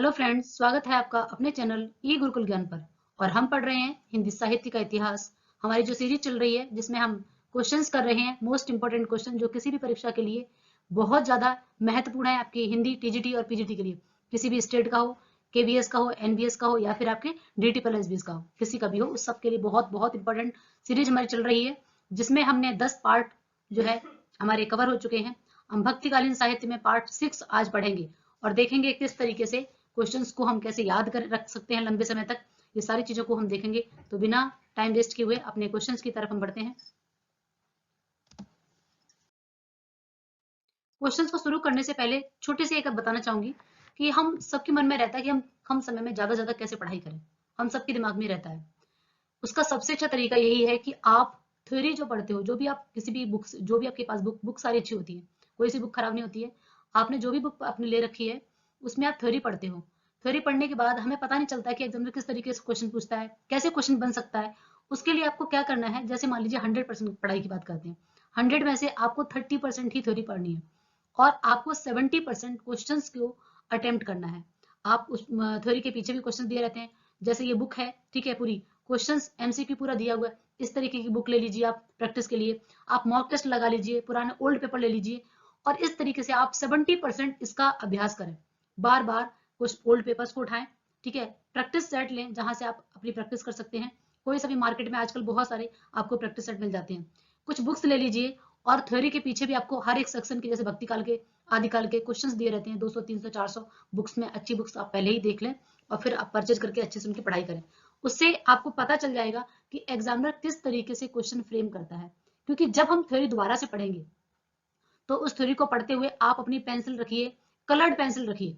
Hello friends, स्वागत है आपका अपने चैनल ई गुरुकुल ज्ञान पर। और हम पढ़ रहे हैं हिंदी साहित्य का इतिहास। हमारी जो सीरीज चल रही है जिसमें हम क्वेश्चंस कर रहे हैं, मोस्ट इंपोर्टेंट क्वेश्चन जो किसी भी परीक्षा के लिए बहुत ज़्यादा महत्वपूर्ण है, आपकी हिंदी टीजीटी और पीजीटी के लिए। किसी भी स्टेट का हो, केवीएस का हो, एनबीएस का हो या फिर आपके डीटी प्लस एसबीएस का हो, किसी का भी हो, उस सब के लिए बहुत बहुत इंपॉर्टेंट सीरीज हमारी चल रही है, जिसमें हमने 10 पार्ट जो है हमारे कवर हो चुके हैं। हम भक्तिकालीन साहित्य में पार्ट 6 आज पढ़ेंगे और देखेंगे किस तरीके से क्वेश्चंस को हम कैसे याद कर रख सकते हैं लंबे समय तक। ये सारी चीजों को हम देखेंगे। तो बिना टाइम वेस्ट किए हुए अपने क्वेश्चंस की तरफ हम बढ़ते हैं। क्वेश्चंस को शुरू करने से पहले छोटी सी एक बताना चाहूंगी कि हम सबके मन में रहता है कि हम कम समय में ज्यादा ज्यादा कैसे पढ़ाई करें। हम सबके दिमाग में रहता है। उसका सबसे अच्छा तरीका यही है कि आप थ्योरी जो पढ़ते हो, जो भी आप किसी भी बुक्स, जो भी आपके पास बुक सारी अच्छी होती है, कोई सी बुक खराब नहीं होती है। आपने जो भी बुक अपने ले रखी है उसमें आप थ्योरी पढ़ते हो। थ्योरी पढ़ने के बाद हमें पता नहीं चलता है कि एग्जाम में किस तरीके से क्वेश्चन पूछता है, कैसे क्वेश्चन बन सकता है। उसके लिए आपको क्या करना है, जैसे मान लीजिए 100% पढ़ाई की बात करते हैं, 100 में से आपको 30% ही थ्योरी पढ़नी है और आपको 70% क्वेश्चंस को अटेम्प्ट करना है। आप उस थ्योरी के पीछे भी क्वेश्चन दिए रहते हैं। जैसे ये बुक है, ठीक है, पूरी क्वेश्चंस एमसीक्यू पूरा दिया हुआ है। इस तरीके की बुक ले लीजिए आप प्रैक्टिस के लिए। आप मॉक टेस्ट लगा लीजिए, पुराने ओल्ड पेपर ले लीजिए और इस तरीके से आप 70% इसका अभ्यास करें। बार बार कुछ ओल्ड पेपर्स को उठाएं, ठीक है। प्रैक्टिस सेट लें जहां से आप अपनी प्रैक्टिस कर सकते हैं। कोई सा भी मार्केट में आजकल बहुत सारे आपको प्रैक्टिस सेट मिल जाते हैं। कुछ बुक्स ले लीजिए और थ्योरी के पीछे भी आपको हर एक सेक्शन के, जैसे भक्ति काल के, आदिकाल के क्वेश्चंस दिए रहते हैं 200 300 400 बुक्स में। अच्छी बुक्स आप पहले ही देख लें और फिर आप परचेज करके अच्छे से उनकी पढ़ाई करें। उससे आपको पता चल जाएगा कि एग्जामिनर किस तरीके से क्वेश्चन फ्रेम करता है। क्योंकि जब हम थ्योरी दोबारा से पढ़ेंगे तो उस थ्योरी को पढ़ते हुए आप अपनी पेंसिल रखिए, कलर्ड पेंसिल रखिए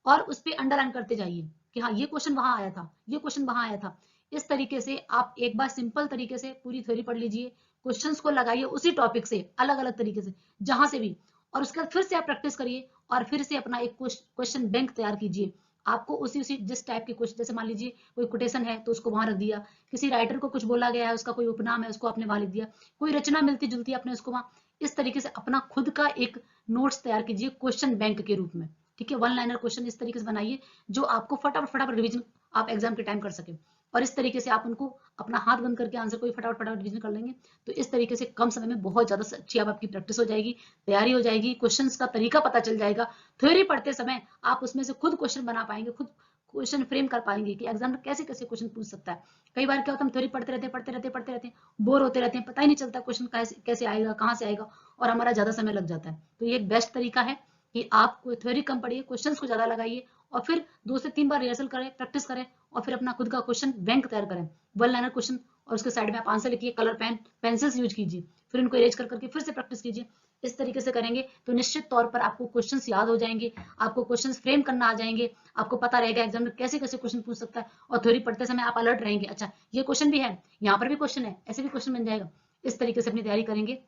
और उस पर अंडरलाइन करते जाइए कि हाँ ये क्वेश्चन वहां आया था, ये क्वेश्चन वहां आया था। इस तरीके से आप एक बार सिंपल तरीके से पूरी थ्योरी पढ़ लीजिए, क्वेश्चंस को लगाइए उसी टॉपिक से अलग अलग तरीके से जहां से भी, और उसके बाद फिर से आप प्रैक्टिस करिए और फिर से अपना एक क्वेश्चन बैंक तैयार कीजिए। आपको उसी उसी जिस टाइप के क्वेश्चन, जैसे मान लीजिए कोई कोटेशन है तो उसको वहां रख दिया, किसी राइटर को कुछ बोला गया है, उसका कोई उपनाम है उसको आपने वहां लिख दिया, कोई रचना मिलती जुलती है आपने उसको वहां। इस तरीके से अपना खुद का एक नोट्स तैयार कीजिए क्वेश्चन बैंक के रूप में, ठीक है। वन लाइनर क्वेश्चन इस तरीके से बनाइए जो आपको फटाफट फटाफट रिवीजन आप एग्जाम के टाइम कर सके। और इस तरीके से आप उनको अपना हाथ बंद करके आंसर को फटाफट फटाफट रिवीजन कर लेंगे तो इस तरीके से कम समय में बहुत ज्यादा अच्छी आपकी प्रैक्टिस हो जाएगी, तैयारी हो जाएगी, क्वेश्चंस का तरीका पता चल जाएगा। थ्योरी पढ़ते समय आप उसमें से खुद क्वेश्चन बना पाएंगे, खुद क्वेश्चन फ्रेम कर पाएंगे कि एग्जाम में कैसे कैसे क्वेश्चन पूछ सकता है। कई बार क्या होता है, हम थ्योरी पढ़ते रहते हैं, बोर होते रहते हैं, पता ही नहीं चलता क्वेश्चन कैसे कैसे आएगा, कहाँ से आएगा, और हमारा ज्यादा समय लग जाता है। तो ये एक बेस्ट तरीका है कि आप थ्योरी कम पढ़िए, क्वेश्चंस को ज्यादा लगाइए और फिर 2 से 3 बार रिहर्सल करें, प्रैक्टिस करें और फिर अपना खुद का क्वेश्चन बैंक तैयार करें, वन लाइनर क्वेश्चन। और उसके साइड में आप आंसर लिखिए, कलर पेन पेंसिल्स यूज कीजिए, फिर उनको इरेज कर करके फिर से प्रैक्टिस कीजिए। इस तरीके से करेंगे तो निश्चित तौर पर आपको क्वेश्चंस याद हो जाएंगे, आपको क्वेश्चंस फ्रेम करना आ जाएंगे, आपको पता रहेगा एग्जाम में कैसे कैसे क्वेश्चन पूछ सकता है। और थ्योरी पढ़ते समय आप अलर्ट रहेंगे, अच्छा ये क्वेश्चन भी है, यहाँ पर भी क्वेश्चन है, ऐसे भी क्वेश्चन बन जाएगा। इस तरीके से अपनी तैयारी करेंगे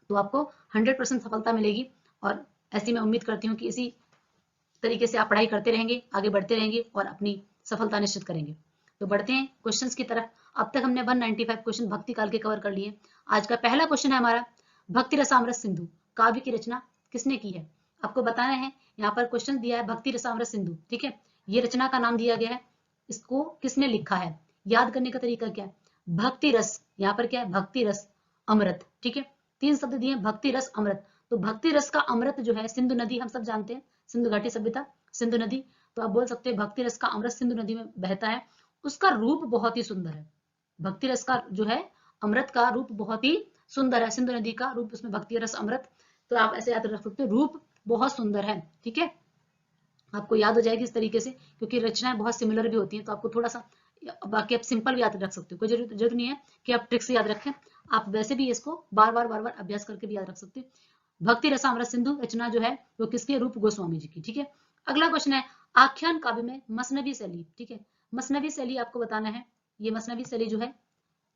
तो आपको 100% सफलता मिलेगी। और ऐसी मैं उम्मीद करती हूँ कि इसी तरीके से आप पढ़ाई करते रहेंगे, आगे बढ़ते रहेंगे और अपनी सफलता निश्चित करेंगे। तो बढ़ते हैं क्वेश्चंस की तरफ। अब तक हमने 195 क्वेश्चन भक्ति काल के कवर कर लिए। आज का पहला क्वेश्चन है हमारा, भक्ति रसामृत सिंधु काव्य की रचना किसने की है। आपको बताना है, यहाँ पर क्वेश्चन दिया है भक्ति रसामृत सिंधु, ठीक है। ये रचना का नाम दिया गया है, इसको किसने लिखा है। याद करने का तरीका क्या है, भक्ति रस, यहाँ पर क्या है, भक्ति रस अमृत, ठीक है। 3 शब्द दिए, भक्ति रस अमृत। तो भक्ति रस का अमृत जो है सिंधु नदी, हम सब जानते हैं सिंधु घाटी सभ्यता, सिंधु नदी। तो आप बोल सकते हैं भक्ति रस का अमृत सिंधु नदी में बहता है। उसका रूप बहुत ही सुंदर है, भक्ति रस का जो है अमृत का रूप बहुत ही सुंदर है, सिंधु नदी का रूप उसमें भक्ति रस अमृत। तो आप ऐसे याद रख सकते हो, रूप बहुत सुंदर है, ठीक है। आपको याद हो जाएगी इस तरीके से, क्योंकि रचनाएं बहुत सिमिलर भी होती हैं तो आपको थोड़ा सा, बाकी आप सिंपल भी याद रख सकते हो, कोई जरूर नहीं है कि आप ट्रिक से याद रखें। आप वैसे भी इसको बार बार अभ्यास करके भी याद रख सकते हो। भक्ति रसामृत सिंधु रचना जो है वो किसकी, रूप गोस्वामी जी की, ठीक है। अगला क्वेश्चन है, आख्यान काव्य में मसनवी शैली, ठीक है। मसनवी शैली आपको बताना है, ये मसनवी शैली जो है,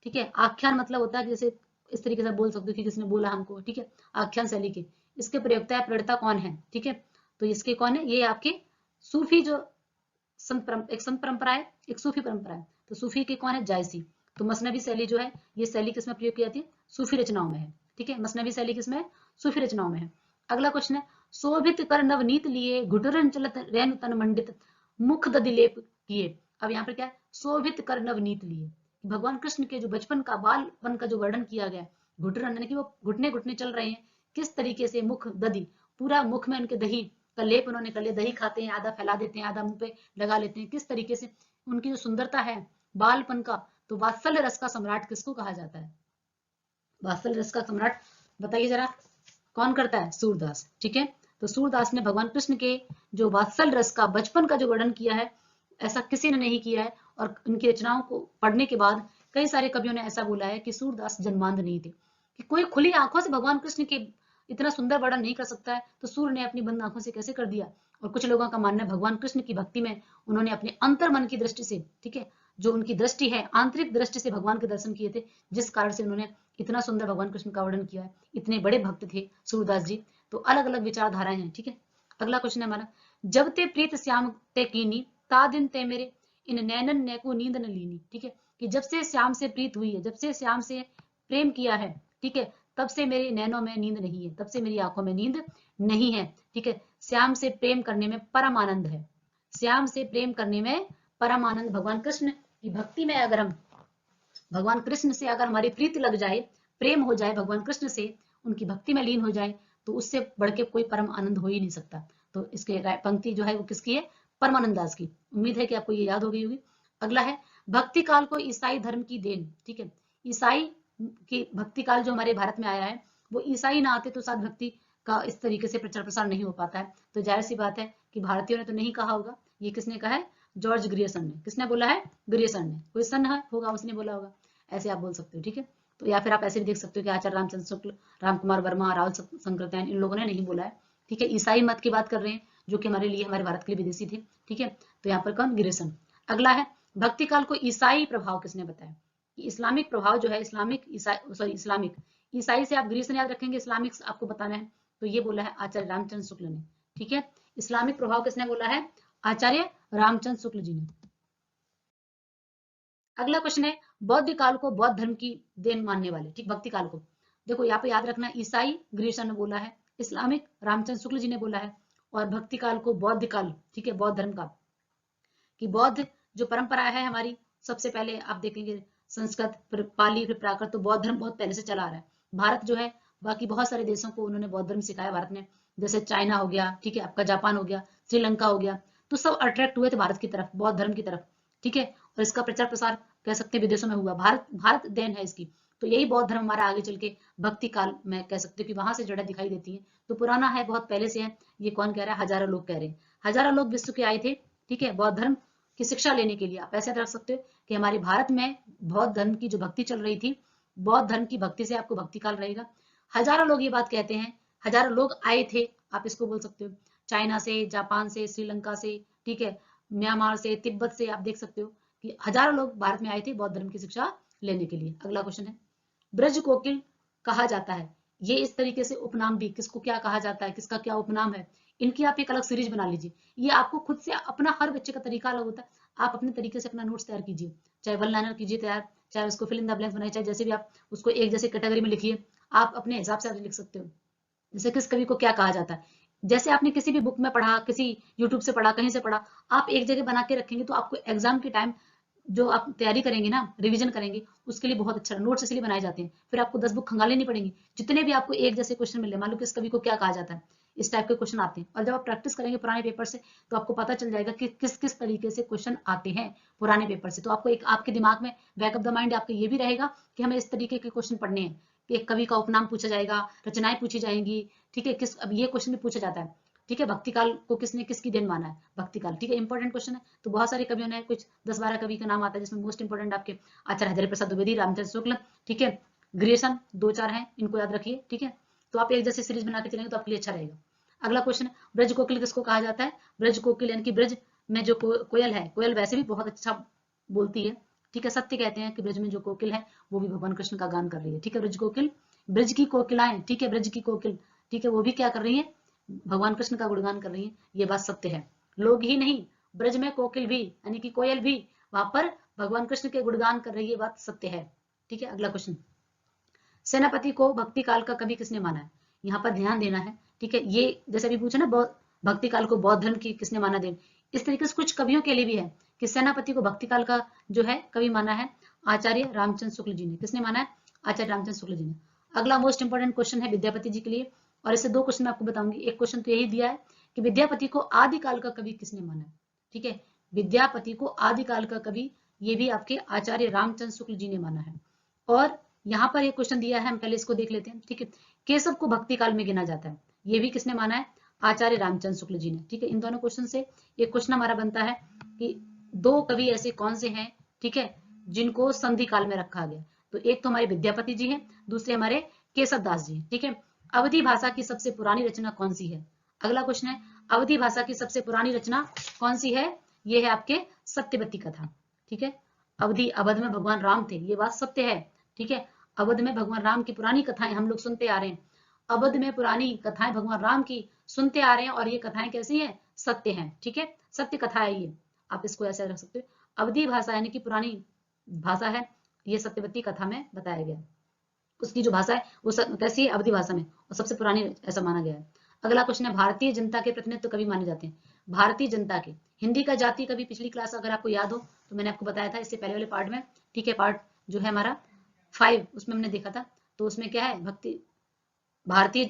ठीक है। आख्यान मतलब होता है जैसे इस तरीके से बोल सकते हो कि किसने बोला हमको, ठीक है। आख्यान शैली के इसके प्रयोक्ता है, प्रणेता कौन है, ठीक है। तो इसके कौन है, ये आपके सूफी जो एक संत परंपरा है, एक सूफी परंपरा है। तो सूफी के कौन है, जायसी। तो मसनवी शैली जो है, ये शैली किसमें प्रयोग की जाती है, सूफी रचनाओं में है, ठीक है। मसनवी शैली किसमें है, सूफी रचनाओं में है। अगला क्वेश्चन है, शोभित कर नवनीत लिए घुटरन चलत रैन तन मंडित मुख दधि लेप किए। अब यहाँ पर क्या है, शोभित कर नवनीत लिए। भगवान कृष्ण के जो बचपन का, बालपन का जो वर्णन किया गया, घुटन यानी कि वो घुटने घुटने चल रहे हैं, किस तरीके से मुख दधि, पूरा मुख में उनके दही का लेप उन्होंने कर लिया, दही खाते हैं, आधा फैला देते हैं, आधा मुंह पे लगा लेते हैं, किस तरीके से उनकी जो सुंदरता है बालपन का। तो वात्सल्य रस का सम्राट किसको कहा जाता है? वात्सल्य रस का सम्राट बताइए जरा, कौन करता है? सूरदास। ठीक है, तो सूरदास ने भगवान कृष्ण के जो वात्सल्य रस का, बचपन का जो वर्णन किया है, ऐसा किसी ने नहीं किया है। और उनकी रचनाओं को पढ़ने के बाद कई सारे कवियों ने ऐसा बोला है कि सूरदास जन्मांध नहीं थे, कि कोई खुली आंखों से भगवान कृष्ण के इतना सुंदर वर्णन नहीं कर सकता है, तो सूर्य ने अपनी बंद आंखों से कैसे कर दिया। और कुछ लोगों का मानना है भगवान कृष्ण की भक्ति में उन्होंने अपने अंतर मन की दृष्टि से, ठीक है, जो उनकी दृष्टि है, आंतरिक दृष्टि से भगवान के दर्शन किए थे, जिस कारण से उन्होंने इतना सुंदर भगवान कृष्ण का वर्णन किया है। इतने बड़े भक्त थे सूरदास जी। तो अलग अलग विचारधाराएं हैं। ठीक है, अगला क्वेश्चन है हमारा, जब ते प्रीत श्याम ते कीनी, ता दिन ते मेरे इन नैनन ने को नींद न लीनी। ठीक है, कि जब से श्याम से प्रीत हुई है, जब से श्याम से प्रेम किया है, ठीक है, तब से मेरे नैनों में नींद नहीं है, तब से मेरी आंखों में नींद नहीं है। ठीक है, श्याम से प्रेम करने में परम आनंद है, श्याम से प्रेम करने में परम आनंद। भगवान कृष्ण की भक्ति में अगर हम, भगवान कृष्ण से अगर हमारी प्रीति लग जाए, प्रेम हो जाए भगवान कृष्ण से, उनकी भक्ति में लीन हो जाए, तो उससे बढ़ के कोई परम आनंद हो ही नहीं सकता। तो इसके पंक्ति जो है वो किसकी है? परमानंद दास की। उम्मीद है कि आपको ये याद हो गई होगी। अगला है, भक्ति काल को ईसाई धर्म की देन। ठीक है, ईसाई की भक्ति काल जो हमारे भारत में आया है, वो ईसाई ना आते तो शायद भक्ति का इस तरीके से प्रचार प्रसार नहीं हो पाता है। तो जाहिर सी बात है कि भारतीयों ने तो नहीं कहा होगा, ये किसने कहा है? जॉर्ज ग्रियर्सन ने। किसने बोला है? ग्रियर्सन ने। कोई सन है होगा, उसने बोला होगा, ऐसे आप बोल सकते हो। ठीक है, तो या फिर आप ऐसे भी देख सकते हो कि आचार्य रामचंद्र शुक्ल, राम कुमार वर्मा, राहुल संकृत्यायन, इन लोगों ने नहीं बोला है। ठीक है, ईसाई मत की बात कर रहे हैं, जो कि हमारे लिए, हमारे भारत के लिए विदेशी थे। ठीक है, तो यहाँ पर कौन? ग्रियर्सन। अगला है, भक्ति काल को ईसाई प्रभाव किसने बताया? कि इस्लामिक प्रभाव जो है, इस्लामिक ईसाई, सॉरी इस्लामिक, ईसाई से आप ग्रियर्सन याद रखेंगे, इस्लामिक आपको बताना है, तो ये बोला है आचार्य रामचंद्र शुक्ल ने। ठीक है, इस्लामिक प्रभाव किसने बोला है? आचार्य रामचंद्र शुक्ल जी ने। अगला क्वेश्चन है, बौद्ध काल को बौद्ध धर्म की देन मानने वाले। ठीक, भक्ति काल को देखो यहाँ पे याद रखना, ईसाई ग्रियर्सन ने बोला है, इस्लामिक रामचंद्र शुक्ल जी ने बोला है, और भक्ति काल को बौद्ध काल, ठीक है, बौद्ध धर्म का, कि बौद्ध जो परंपरा है हमारी, सबसे पहले आप देखेंगे संस्कृत, फिर पाली, फिर प्राकृत, तो बौद्ध धर्म बहुत पहले से चला आ रहा है। भारत जो है, बाकी बहुत सारे देशों को उन्होंने बौद्ध धर्म सिखाया भारत ने, जैसे चाइना हो गया, ठीक है, आपका जापान हो गया, श्रीलंका हो गया, तो सब अट्रैक्ट हुए थे भारत की तरफ, बौद्ध धर्म की तरफ। ठीक है, और इसका प्रचार प्रसार कह सकते हैं विदेशों में हुआ, भारत भारत देन है इसकी। तो यही बौद्ध धर्म हमारा आगे चल के भक्ति काल में कह सकते हो कि वहां से जड़ें दिखाई देती हैं। तो पुराना है, बहुत पहले से है। ये कौन कह रहा है? हजारों लोग कह रहे हैं, हजारों लोग विश्व के आए थे, ठीक है, बौद्ध धर्म की शिक्षा लेने के लिए। आप ऐसे रख सकते हो कि हमारे भारत में बौद्ध धर्म की जो भक्ति चल रही थी, बौद्ध धर्म की भक्ति से आपको भक्ति काल रहेगा। हजारों लोग ये बात कहते हैं, हजारों लोग आए थे, आप इसको बोल सकते हो, चाइना से, जापान से, श्रीलंका से, ठीक है, म्यांमार से, तिब्बत से, आप देख सकते हो कि हजारों लोग भारत में आए थे बौद्ध धर्म की शिक्षा लेने के लिए। अगला क्वेश्चन है, ब्रज कोकिल कहा जाता है, ये इस तरीके से उपनाम भी, किसको क्या कहा जाता है, किसका क्या उपनाम है, इनकी आप एक अलग सीरीज बना लीजिए। ये आपको खुद से अपना, हर बच्चे का तरीका अलग होता है, आप अपने तरीके से अपना नोट्स तैयार कीजिए, चाहे वन लाइनर कीजिए तैयार, चाहे उसको फिल इन द ब्लैंक्स बनाइए, चाहे जैसे भी आप उसको एक जैसे कैटेगरी में लिखिए, आप अपने हिसाब से लिख सकते हो। जैसे किस कवि को क्या कहा जाता है, जैसे आपने किसी भी बुक में पढ़ा, किसी यूट्यूब से पढ़ा, कहीं से पढ़ा, आप एक जगह बना के रखेंगे तो आपको एग्जाम के टाइम जो आप तैयारी करेंगे ना, रिवीजन करेंगे, उसके लिए बहुत अच्छा। नोट्स इसलिए बनाए जाते हैं, फिर आपको 10 बुक खंगालनी नहीं पड़ेंगी, जितने भी आपको एक जैसे क्वेश्चन मिले, मान लो किस कवि को क्या कहा जाता है, इस टाइप के क्वेश्चन आते हैं। और जब आप प्रैक्टिस करेंगे पुराने पेपर से, तो आपको पता चल जाएगा कि किस किस तरीके से क्वेश्चन आते हैं पुराने पेपर से। तो आपको एक, आपके दिमाग में बैक ऑफ द माइंड आपके ये भी रहेगा कि हमें इस तरीके के क्वेश्चन पढ़ने हैं, कि एक कवि का उपनाम पूछा जाएगा, रचनाएं पूछी जाएंगी, ठीक है, किस, अब ये क्वेश्चन भी पूछा जाता है। ठीक है, भक्ति काल को किसने, किसकी देन माना है? भक्ति काल। ठीक है, इंपॉर्टेंट क्वेश्चन है। तो बहुत सारे कवियों ने, कुछ 10-12 कवि का नाम आता है, जिसमें मोस्ट इंपॉर्टेंट आपके आचार्य हरिहर प्रसाद द्विवेदी, रामचंद्र शुक्ल, ठीक है, ग्रियर्सन, 2-4 हैं, इनको याद रखिए। ठीक है, तो आप एक जैसे सीरीज बना के चलेंगे तो आपके लिए अच्छा रहेगा। अगला क्वेश्चन है, ब्रज कोकिल किसको कहा जाता है? ब्रज कोकिल यानी कि ब्रज में जो कोयल है, कोयल वैसे भी बहुत अच्छा बोलती है, ठीक है, सत्य कहते हैं कि ब्रज में जो कोकिल है वो भी भगवान कृष्ण का गान कर रही है। ठीक है, ब्रज कोकिल, ब्रज की कोकिलाएं, ठीक है, ब्रज की कोकिल, ठीक है, वो भी क्या कर रही है? भगवान कृष्ण का गुणगान कर रही है। ये बात सत्य है, लोग ही नहीं, ब्रज में कोकिल भी, यानी कि कोयल भी वहां पर भगवान कृष्ण के गुणगान कर रही है, बात सत्य है। ठीक है, अगला क्वेश्चन, सेनापति को भक्ति काल का कवि किसने माना है? यहाँ पर ध्यान देना है। ठीक है, ये जैसे अभी पूछा ना, भक्ति काल को बौद्ध धर्म की किसने माना देन, इस तरीके से कुछ कवियों के लिए भी है कि सेनापति को भक्ति काल का जो है कवि माना है आचार्य रामचंद्र शुक्ल जी ने। किसने माना है? आचार्य रामचंद्र शुक्ल जी ने। अगला मोस्ट इंपोर्टेंट क्वेश्चन है विद्यापति जी के लिए, और इससे 2 क्वेश्चन मैं आपको बताऊंगी। एक क्वेश्चन तो यही दिया है कि विद्यापति को आदिकाल का कवि किसने माना है। ठीक है, विद्यापति को आदिकाल का कवि ये भी आपके आचार्य रामचंद्र शुक्ल जी ने माना है। और यहाँ पर एक क्वेश्चन दिया है, हम पहले इसको देख लेते हैं। ठीक है, केशव को भक्ति काल में गिना जाता है, ये भी किसने माना है? आचार्य रामचंद्र शुक्ल जी ने। ठीक है, इन दोनों क्वेश्चन से एक क्वेश्चन हमारा बनता है कि 2 कवि ऐसे कौन से हैं, ठीक है, जिनको संधि काल में रखा गया। तो एक तो हमारे विद्यापति जी हैं, दूसरे हमारे केशव दास जी हैं। ठीक है, अवधि भाषा की सबसे पुरानी रचना कौन सी है? अगला क्वेश्चन है, अवधि भाषा की सबसे पुरानी रचना कौन सी है? ये है आपके सत्यवती कथा। ठीक है, अवध में भगवान राम थे, ये बात सत्य है। ठीक है, अवध में भगवान राम की पुरानी कथाएं हम लोग सुनते आ रहे हैं। अवध में पुरानी कथाएं भगवान राम की सुनते आ रहे हैं, और ये कथाएं कैसी हैं? सत्य हैं। ठीक है, सत्य कथा है ये, आप इसको ऐसे रख सकते हो। अवधि भाषा यानी कि पुरानी भाषा है, ये सत्यवती कथा में बताया गया। उसकी जो भाषा है वो कैसी है? अवधि भाषा में, और सबसे पुरानी ऐसा माना गया है। अगला क्वेश्चन है, भारतीय जनता के प्रतिनिधित्व कवि माने जाते हैं। भारतीय जनता के हिंदी का जाति कवि, पिछली क्लास अगर आपको याद हो तो मैंने आपको बताया था इससे पहले वाले पार्ट में। ठीक है, पार्ट जो है हमारा 5 उसमें हमने देखा था। तो उसमें क्या है? भक्ति भारतीय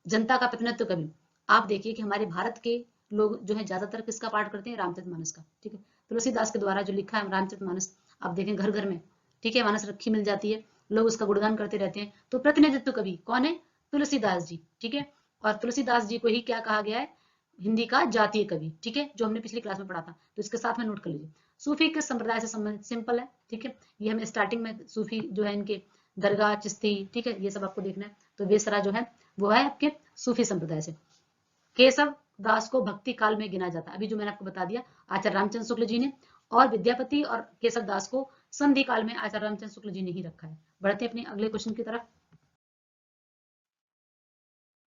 जनता का प्रतिनिधित्व कवि। आप देखिए कि हमारे भारत के लोग जो है ज्यादातर किसका पाठ करते हैं? रामचरितमानस का। ठीक है, तुलसीदास के द्वारा जो लिखा है रामचरितमानस, आप देखें घर घर में, ठीक है, मानस रखी मिल जाती है, लोग उसका गुणगान करते रहते हैं। तो प्रतिनिधित्व कवि कौन है? तुलसीदास जी। ठीक है, और तुलसीदास जी को ही क्या कहा गया है? हिंदी का जातीय कवि। ठीक है, जो हमने पिछली क्लास में पढ़ा था, तो इसके साथ में नोट कर लीजिए। सूफी किस संप्रदाय से संबंधित? सिंपल है। ठीक है, ये हमें स्टार्टिंग में सूफी जो है इनके दरगाह, चिश्ती, ठीक है, ये सब आपको देखना है। तो वेसरा जो है वो है आपके सूफी संप्रदाय से। केशव दास को भक्ति काल में गिना जाता है, अभी जो मैंने आपको बता दिया आचार्य रामचंद्र शुक्ल जी ने। और विद्यापति और केशव दास को संधि काल में आचार्य रामचंद्र शुक्ल जी ने ही रखा है। बढ़ते अपने अगले क्वेश्चन की तरफ।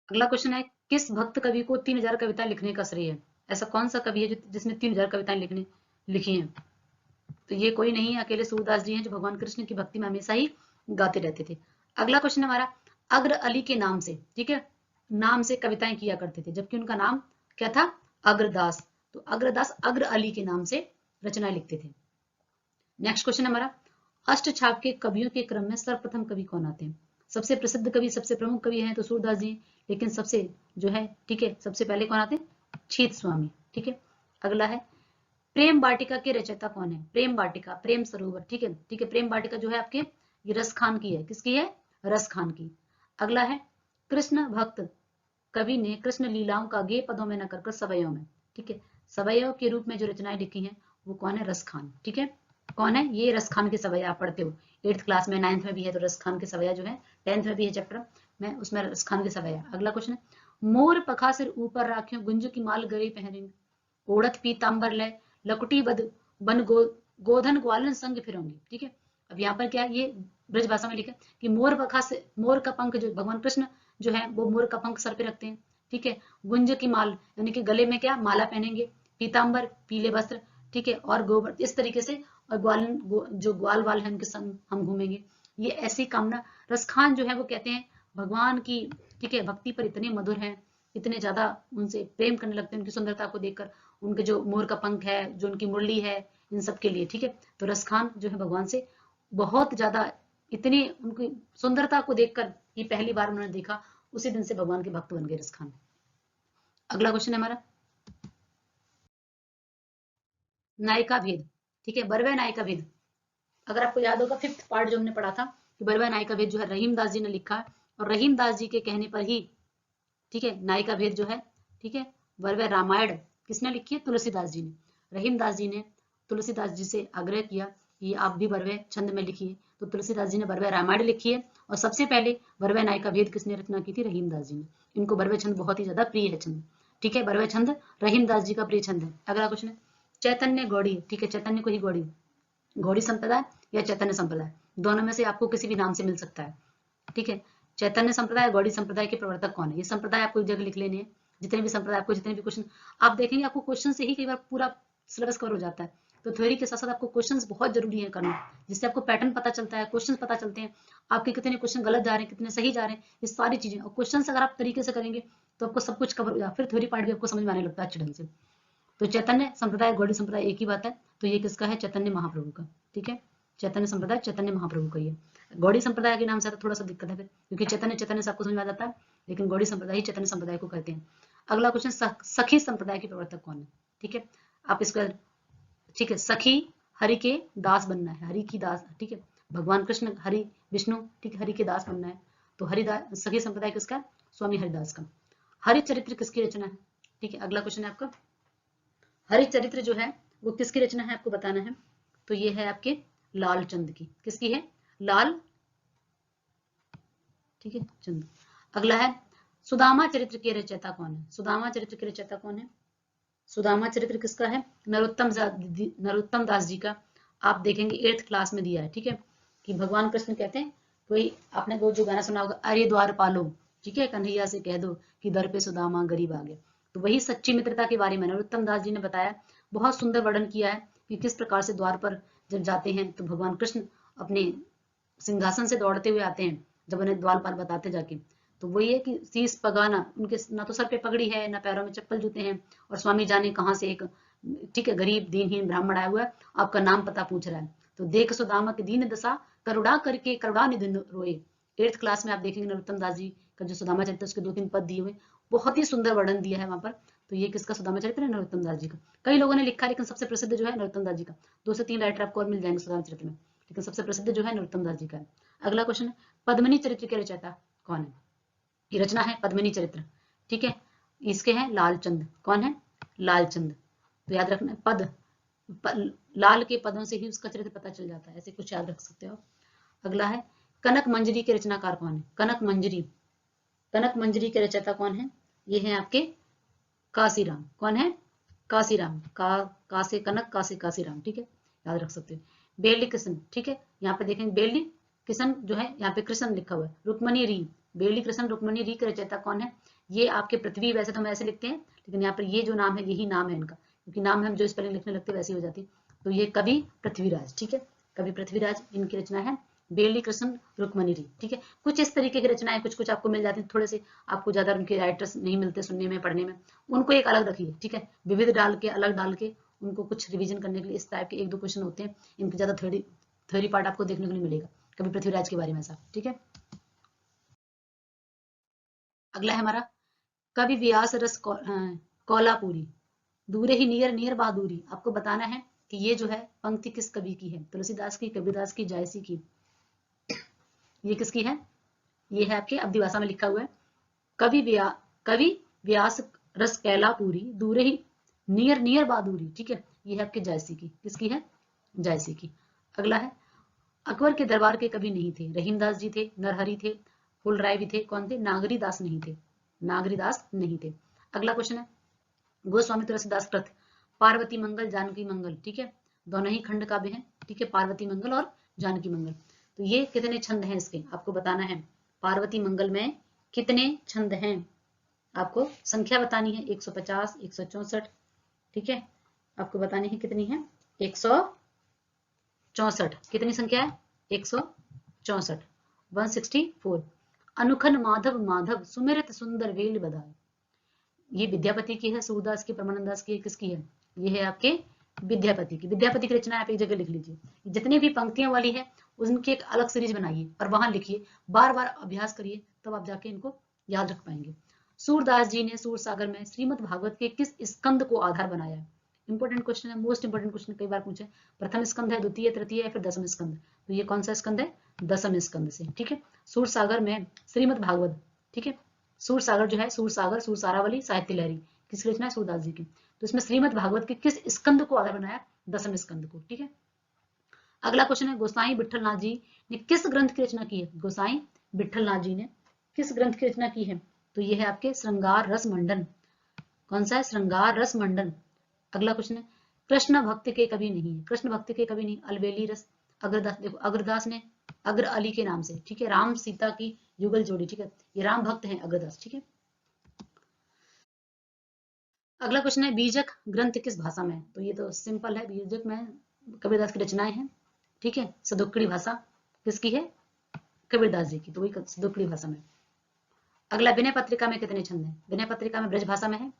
अगला क्वेश्चन है, किस भक्त कवि को 3000 कविताएं लिखने का श्रेय है? ऐसा कौन सा कवि है जिसने 3000 कविताएं लिखी हैं? तो ये कोई नहीं है, अकेले सूरदास जी हैं, जो भगवान कृष्ण की भक्ति में हमेशा ही गाते रहते थे। अगला क्वेश्चन हमारा, अग्र अली के नाम से, ठीक है, नाम से कविताएं किया करते थे, जबकि उनका नाम क्या था? अग्रदास। तो अग्रदास अग्र अली के नाम से रचनाएं लिखते थे। नेक्स्ट क्वेश्चन हमारा, अष्टछाप के कवियों के क्रम में सर्वप्रथम कवि कौन आते हैं? सबसे प्रसिद्ध कवि, सबसे प्रमुख कवि हैं तो सूरदास जी, लेकिन सबसे जो है, ठीक है, सबसे पहले कौन आते हैं? छीत स्वामी। ठीक है, अगला है, प्रेम वाटिका के रचयिता कौन है? प्रेम वाटिका, प्रेम सरोवर, ठीक है, ठीक है, प्रेम वाटिका जो है आपके ये रस खान की है। किसकी है? रस खान की। अगला है, कृष्ण भक्त कवि ने कृष्ण लीलाओं का गे पदों में न कर सवयों में, ठीक है, सवयों के रूप में जो रचनाएं लिखी हैं वो कौन है? रस खान। ठीक है, कौन है ये? रस खान के सवैया आप पढ़ते हो 8th क्लास में, 9th में भी है, तो रस खान के सवैया जो है 10th में भी है चैप्टर में, उसमें रस खान के सवैया। अगला क्वेश्चन है, मोर पखा सिर ऊपर राख्यो गुंज की माल गरे पहनेंगे, ओढ़त पीताम्बर ले लकुटी बन गोधन ग्वालन संग फिरोंगी। ठीक है, अब यहाँ पर क्या है? ये ब्रज भाषा में लिखा है कि मोर पखा से, मोर का पंख जो भगवान कृष्ण जो है वो मोर का पंख सर पे रखते हैं। ठीक है, गुंज की माल यानी कि गले में क्या माला पहनेंगे, पीताम्बर पीले वस्त्र, ठीक है, और गोबर, इस तरीके से, और ग्वालन जो ग्वाल वाल है उनके संग हम घूमेंगे। ये ऐसी कामना, रसखान जो है वो कहते हैं भगवान की, ठीक है, भक्ति पर इतने मधुर हैं, इतने ज्यादा उनसे प्रेम करने लगते हैं उनकी सुंदरता को देखकर, उनके जो मोर का पंख है, जो उनकी मुरली है, इन सब के लिए। ठीक है, तो रसखान जो है भगवान से बहुत ज्यादा, इतनी उनकी सुंदरता को देखकर ये पहली बार उन्होंने देखा, उसी दिन से भगवान के भक्त बन गए रसखान। अगला क्वेश्चन है हमारा, नायिका भेद। ठीक है, बरवै नायिका भेद, अगर आपको याद होगा 5th पार्ट जो हमने पढ़ा था कि बरवै नायिका भेद जो है रहीम दास जी ने लिखा है, और रहीम दास जी के कहने पर ही, ठीक है, नायिका भेद जो है, ठीक है, बरवै रामायण किसने लिखी है? तुलसीदास जी ने। रहीम दास जी ने तुलसीदास जी से आग्रह किया कि आप भी बरवै छंद में लिखिए, तो तुलसीदास जी ने बरवै रामायण लिखी है, और सबसे पहले बरवै नायिका भेद किसने रचना की थी? रहीम दास जी ने। इनको बरवै छंद बहुत ही ज्यादा प्रिय है छंद। ठीक है, बरवै छंद रहीम दास जी का प्रिय छंद है। अगला क्वेश्चन है, चैतन्य गौड़ी, ठीक है, चैतन्य को ही गौड़ी, गौड़ी संप्रदाय या चैतन्य संप्रदाय, दोनों में से आपको किसी भी नाम से मिल सकता है। ठीक है, चैतन्य संप्रदाय, गौड़ी संप्रदाय के प्रवर्तक कौन है? ये संप्रदाय आपको एक जगह लिख लेने हैं, जितने भी संप्रदाय, आपको जितने भी क्वेश्चन आप देखेंगे, आपको क्वेश्चन से ही कई बार पूरा सिलेबस कवर हो जाता है। तो थ्योरी के साथ साथ आपको क्वेश्चंस बहुत जरूरी है करना, जिससे आपको पैटर्न पता चलता है, क्वेश्चन पता चलते हैं, आपके कितने क्वेश्चन गलत जा रहे हैं, कितने सही जा रहे हैं, ये सारी चीजें। और क्वेश्चन अगर आप तरीके से करेंगे तो आपको सब कुछ कवर हो जाए, फिर थ्योरी पार्ट भी आपको समझ में आने लगता है अच्छे ढंग से। तो चैतन्य संप्रदाय गौड़ी संप्रदाय एक ही बात है। तो ये किसका है? चैतन्य महाप्रभु का। ठीक है, चैतन्य संप्रदाय चैतन्य महाप्रभु का। ये गौड़ी संप्रदाय के नाम से तो थोड़ा सा दिक्कत है फिर, क्योंकि चैतन्य चैतन्य से आपको समझ में आ जाता है, लेकिन गौड़ी संप्रदाय ही चैतन्य संप्रदाय को कहते हैं। अगला क्वेश्चन, सखी संप्रदाय के प्रवर्तक कौन है? ठीक है, आप इसका, ठीक है, सखी हरि के दास बनना है, हरि की दास, ठीक है, भगवान कृष्ण हरि विष्णु, ठीक है, हरि के दास बनना है। तो हरिदास सखी संप्रदाय किसका? स्वामी हरिदास का। हरिचरित्र किसकी रचना है? ठीक है, अगला क्वेश्चन है आपका, हरिचरित्र जो है वो किसकी रचना है आपको बताना है। तो ये है आपके लालचंद की। किसकी है? लाल, ठीक है, चंद। अगला है, सुदामा चरित्र के रचयिता कौन है? सुदामा चरित्र के रचयिता कौन है? सुदामा चरित्र किसका है? नरोत्तम दास जी का। आप देखेंगे 8th क्लास में दिया है, ठीक है, कि भगवान कृष्ण कहते हैं, कोई आपने वो जो गाना सुना होगा, अरे द्वार पालो, ठीक है, कन्हैया से कह दो कि दर पे सुदामा गरीब आ गया। तो वही सच्ची मित्रता के बारे में नरोत्तम दास जी ने बताया, बहुत सुंदर वर्णन किया है कि किस प्रकार से द्वार पर जब जाते हैं तो भगवान कृष्ण अपने सिंहासन से दौड़ते हुए आते हैं, जब उन्हें द्वारपाल बताते जाके। तो वही है कि शीस पगाना, उनके ना तो सर पे पगड़ी है, ना पैरों में चप्पल जूते हैं, और स्वामी जाने कहाँ से एक, ठीक है, गरीब दीनहीन ब्राह्मण आया हुआ है, आपका नाम पता पूछ रहा है। तो देख सुदामा की दीन दशा, करुणा करके करुणा निधि रोए। 8th क्लास में आप देखेंगे नरोत्तम दास जी का जो सुदामा चरित्र, उसके 2-3 पद दिए हुए, बहुत ही सुंदर वर्णन दिया है वहां पर। तो ये किसका सुदामा चरित्र है? नरोत्तम दास जी का। कई लोगों ने लिखा है, लेकिन सबसे प्रसिद्ध जो है नरोत्तम दास जी का। 2 से 3 राइटर आपको और मिल जाएंगे सुदामा चरित्र में, लेकिन सबसे प्रसिद्ध जो है नरोत्तम दास जी का है। अगला क्वेश्चन है, पद्मिनी चरित्र के रचयिता कौन है? की रचना है पद्मिनी चरित्र, ठीक है, इसके हैं लालचंद। कौन है? लालचंद। तो याद रखना, लाल के पदों से ही उसका चरित्र पता चल जाता है, ऐसे कुछ याद रख सकते हो। अगला है, कनक मंजरी के रचनाकार कौन है? कनक मंजरी, कनक मंजरी के रचयिता कौन है? ये है आपके काशीराम। कौन है? काशीराम। का से कनक, का से काशीराम, ठीक है, याद रख सकते हो। बेली कृष्ण, ठीक है, यहाँ पे देखेंगे बेली कृष्ण जो है, यहाँ पे कृष्ण लिखा हुआ है। रुक्मणी री, बेली कृष्ण रुक्मणी री के रचयिता कौन है? ये आपके पृथ्वी, वैसे तो हम ऐसे लिखते हैं, लेकिन यहाँ पर ये जो नाम है यही नाम है इनका, क्योंकि नाम हम जो स्पेलिंग लिखने लगते वैसी हो जाती। तो ये कवि पृथ्वीराज, ठीक है, कवि पृथ्वीराज, इनकी रचना है बेली कृष्ण रुक्मणी री, ठीक है। कुछ इस तरीके की रचनाएं कुछ कुछ आपको मिल जाती हैं, थोड़े से आपको ज्यादा उनके राइटर्स नहीं मिलते सुनने में पढ़ने में, उनको एक अलग रखिए, ठीक है, विविध डाल के, अलग डाल के, उनको कुछ रिवीजन करने के लिए इस टाइप के 1-2 क्वेश्चन होते हैं। इनके ज्यादा थ्योरी पार्ट आपको देखने को नहीं मिलेगा कभी पृथ्वीराज के बारे में ऐसा, ठीक है। अगला है हमारा, कवि व्यास रस कोलापुरी, दूरे ही नियर नियर बहादुरी। आपको बताना है कि ये जो है पंक्ति किस कवि की है? तुलसीदास की, कबीरदास की, जायसी की। ये किसकी है? ये है आपके अवधी भाषा में लिखा हुआ है, कवि व्यास रस कैलापुरी, दूरे ही नियर नियर बहादुरी, ठीक है, ये है आपके जायसी की। किसकी है? जायसी की। अगला है, अकबर के दरबार के कवि नहीं थे, रहीमदास जी थे, नरहरि थे, फुलराय भी थे, कौन थे? नागरी दास नहीं थे, नागरी दास नहीं थे। अगला क्वेश्चन है, गोस्वामी तुलसीदास कृत पार्वती मंगल जानकी मंगल, ठीक है, दोनों ही खंड काव्य हैं, ठीक है, पार्वती मंगल और जानकी मंगल। तो ये कितने छंद हैं इसके आपको बताना है। पार्वती मंगल में कितने छंद हैं आपको संख्या बतानी है, 150, 164, ठीक है, आपको बतानी है कितनी है? 164। कितनी संख्या है? 164, 164। अनुखन माधव माधव सुमिरत सुंदर वेल बधाए। ये विद्यापति की है, सूरदास की, परमानंद दास की, किसकी है? ये है आपके विद्यापति की। विद्यापति की रचना आप एक जगह लिख लीजिए, जितनी भी पंक्तियां वाली है उनकी एक अलग सीरीज बनाइए और वहां लिखिए, बार बार अभ्यास करिए, तब आप जाके इनको याद रख पाएंगे। सूरदास जी ने सूर सागर में श्रीमद भागवत के किस स्कंद को आधार बनाया है? इंपॉर्टेंट क्वेश्चन है, मोस्ट इंपॉर्टेंट क्वेश्चन, कई बार पूछे। प्रथम स्कंद है, द्वितीय, तृतीय या फिर दसम स्कंद? तो ये कौन सा स्कंद है? दसम स्कंद से, ठीक है। सूर सागर में श्रीमद भागवत, ठीक है, सूर सागर जो है, सूर सागर, सूर सारावली, साहित्य लहरी, किसकी रचना है? सूरदास जी की। तो इसमें श्रीमद भागवत के किस स्कंद को आधार बनाया? दसम स्कंद को, ठीक है। अगला क्वेश्चन है, गोसाई विठलनाथ जी ने किस ग्रंथ की रचना की है? गोसाई विठलनाथ जी ने किस ग्रंथ की रचना की है? तो ये है आपके श्रृंगार रस मंडन। कौन सा है? श्रृंगार रस मंडन। अगला क्वेश्चन है, कृष्ण भक्त के कवि नहीं है, कृष्ण भक्त के कवि नहीं, अलबेली रस अग्रदास। देखो अग्रदास ने अग्र अली के नाम से, ठीक है, राम सीता की युगल जोड़ी, ठीक है, ये राम भक्त हैं अग्रदास, ठीक है। अगला क्वेश्चन है, बीजक ग्रंथ किस भाषा में है? तो ये तो सिंपल है, बीजक में कबीरदास की रचनाएं हैं, ठीक है, सदुक्कड़ी भाषा किसकी है? कबीरदास जी की, तो वही सदुक्कड़ी भाषा में। अगला, विनय पत्रिका में कितने छंद हैं? विनय पत्रिका में ब्रज भाषा में है,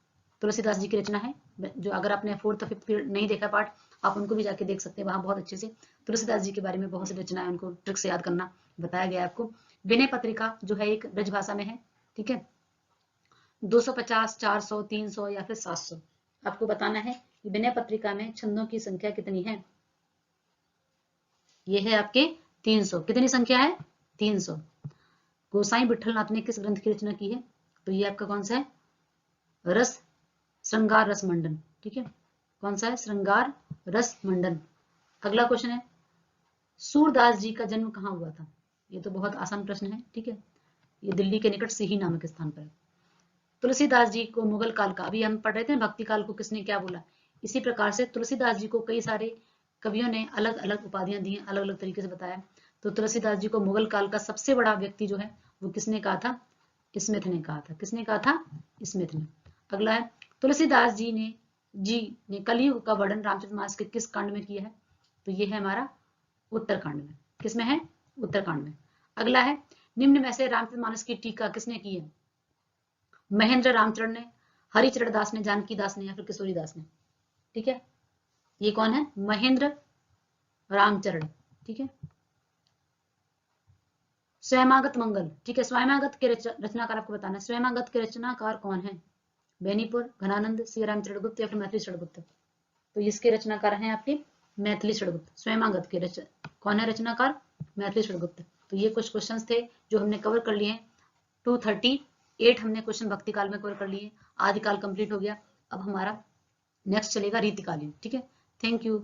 तुलसीदास जी की रचना है, जो अगर आपने 4th और 5th पीरियड नहीं देखा पार्ट, आप उनको भी जाके देख सकते हैं, वहां बहुत अच्छे से तुलसीदास जी के बारे में बहुत सी रचनाएं, उनको ट्रिक से याद करना बताया गया है आपको। विनय पत्रिका जो है एक ब्रज भाषा में है, ठीक है। 250, 400, 300 या फिर 700 आपको बताना है कि विनय पत्रिका में छंदों की संख्या कितनी है। ये है आपके 300। कितनी संख्या है? 300। गोसाई विठलनाथ ने किस ग्रंथ की रचना की है? तो ये आपका कौन सा है? रस श्रृंगार रस मंडन, ठीक है। कौन सा है? श्रृंगार रस मंडन। अगला क्वेश्चन है, सूरदास जी का जन्म कहाँ हुआ था? ये तो बहुत आसान प्रश्न है, ठीक है। ये दिल्ली के निकट सिही नामक स्थान पर है। तुलसीदास जी को मुगल काल का, अभी हम पढ़ रहे थे भक्ति काल को किसने क्या बोला, इसी प्रकार से तुलसीदास जी को कई सारे कवियों ने अलग अलग उपाधियां दी, अलग अलग तरीके से बताया। तो तुलसीदास जी को मुगल काल का सबसे बड़ा व्यक्ति जो है वो किसने कहा था? स्मिथ ने कहा था। किसने कहा था? स्मिथ ने। अगला है, तुलसीदास जी ने कलयुग का वर्णन रामचरितमानस के किस कांड में किया है? तो ये है हमारा उत्तरकांड में। किसमें है? उत्तरकांड में। अगला है, निम्न में से रामचरितमानस की टीका किसने की है? महेंद्र रामचरण ने, हरिचरण दास ने, जानकी दास ने या फिर किशोरी दास ने, ठीक है। ये कौन है? महेंद्र रामचरण, ठीक है। स्वयमागत मंगल, ठीक है। स्वयमागत के रचनाकार आपको बताना है, स्वयमागत के रचनाकार कौन है? बेनीपुर, घनानंद, श्री रामचरण गुप्त या फिर मैथिली षड़गुप्त? तो इसके रचनाकार हैं आपके मैथिली षड़गुप्त। स्वयमागत के कौन है रचनाकार? मैथिली षड़गुप्त। तो ये कुछ क्वेश्चंस थे जो हमने कवर कर लिए हैं। 238 हमने क्वेश्चन भक्ति काल में कवर कर लिए। आदिकाल कंप्लीट हो गया। अब हमारा नेक्स्ट चलेगा रीतिकालीन, ठीक है। Thank you.